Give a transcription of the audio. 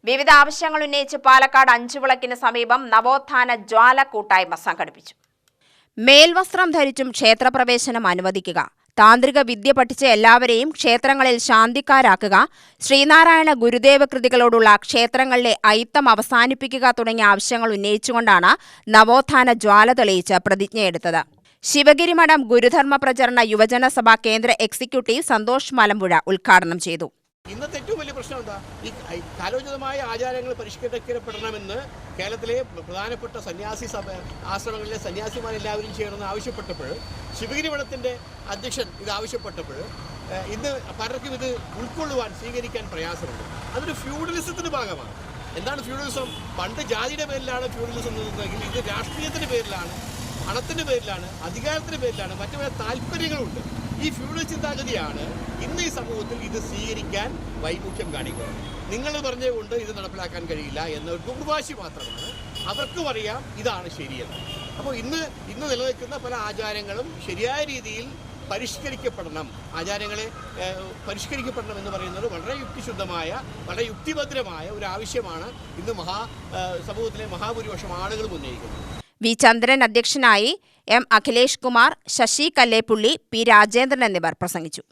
വിവിധ ആവശ്യങ്ങൾ ഉന്നയിച്ച് പാലക്കാട് അഞ്ചുവിളക്കിന് സമീപം നവോത്ഥാന ജ്വാല കൂട്ടായ്മ സംഘടിപ്പിച്ചു. മേൽവസ്ത്രം ധരിച്ചും ക്ഷേത്രപ്രവേശനം അനുവദിക്കുക, താന്ത്രിക വിദ്യ പഠിച്ച എല്ലാവരെയും ക്ഷേത്രങ്ങളിൽ ശാന്തിക്കാരാക്കുക, ശ്രീനാരായണ ഗുരുദേവ കൃതികളോടുള്ള ക്ഷേത്രങ്ങളിലെ അയിത്തം അവസാനിപ്പിക്കുക തുടങ്ങിയ ആവശ്യങ്ങൾ ഉന്നയിച്ചുകൊണ്ടാണ് നവോത്ഥാന ജ്വാല തെളിയിച്ച് പ്രതിജ്ഞയെടുത്തത്. ശിവഗിരി മഠം ഗുരുധർമ്മ പ്രചരണ യുവജന സഭ കേന്ദ്ര എക്സിക്യൂട്ടീവ് സന്തോഷ് മലമ്പുഴ ഉദ്ഘാടനം ചെയ്തു. ഇന്നത്തെ ഏറ്റവും വലിയ പ്രശ്നം എന്താ? ഈ കാലോചിതമായ ആചാരങ്ങൾ പരിഷ്കരിക്കപ്പെടണമെന്ന് കേരളത്തിലെ പ്രധാനപ്പെട്ട സന്യാസി ആശ്രമങ്ങളിലെ സന്യാസിമാരെല്ലാവരും ചെയ്യണമെന്ന് ആവശ്യപ്പെട്ടപ്പോൾ, ശിവഗിരി മഠത്തിൻ്റെ അധ്യക്ഷൻ ഇത് ആവശ്യപ്പെട്ടപ്പോൾ ഇന്ന് പലർക്കും ഇത് ഉൾക്കൊള്ളുവാൻ സ്വീകരിക്കാൻ പ്രയാസമുണ്ട്. അതൊരു ഫ്യൂഡലിസത്തിൻ്റെ ഭാഗമാണ്. എന്താണ് ഫ്യൂഡലിസം? പണ്ട് ജാതിയുടെ പേരിലാണ് ഫ്യൂഡലിസം നിന്നതെങ്കിൽ ഇത് രാഷ്ട്രീയത്തിൻ്റെ പേരിലാണ്, പണത്തിൻ്റെ പേരിലാണ്, അധികാരത്തിൻ്റെ പേരിലാണ്, മറ്റു പല താല്പര്യങ്ങളുണ്ട്. ഈ ഫ്യൂഡൽ ചിന്താഗതിയാണ് ഇന്ന് ഈ സമൂഹത്തിൽ ഇത് സ്വീകരിക്കാൻ വൈമുഖ്യം കാണിക്കുന്നത്. നിങ്ങൾ പറഞ്ഞുകൊണ്ട് ഇത് നടപ്പിലാക്കാൻ കഴിയില്ല എന്ന ദുർവാശി മാത്രമാണ്. അവർക്കും അറിയാം ഇതാണ് ശരിയെന്ന്. അപ്പോൾ ഇന്ന് നിലനിൽക്കുന്ന പല ആചാരങ്ങളും ശരിയായ രീതിയിൽ പരിഷ്കരിക്കപ്പെടണം, ആചാരങ്ങളെ പരിഷ്കരിക്കപ്പെടണം എന്ന് പറയുന്നത് വളരെ യുക്തിശുദ്ധമായ, വളരെ യുക്തിഭദ്രമായ ഒരു ആവശ്യമാണ് ഇന്ന് സമൂഹത്തിലെ മഹാഭൂരിപക്ഷം ആളുകളും ഉന്നയിക്കുന്നത്. വി ചന്ദ്രൻ അധ്യക്ഷനായി, എം അഖിലേഷ് കുമാർ, ശശി കല്ലേപ്പുള്ളി, പി രാജേന്ദ്രൻ എന്നിവർ പ്രസംഗിച്ചു.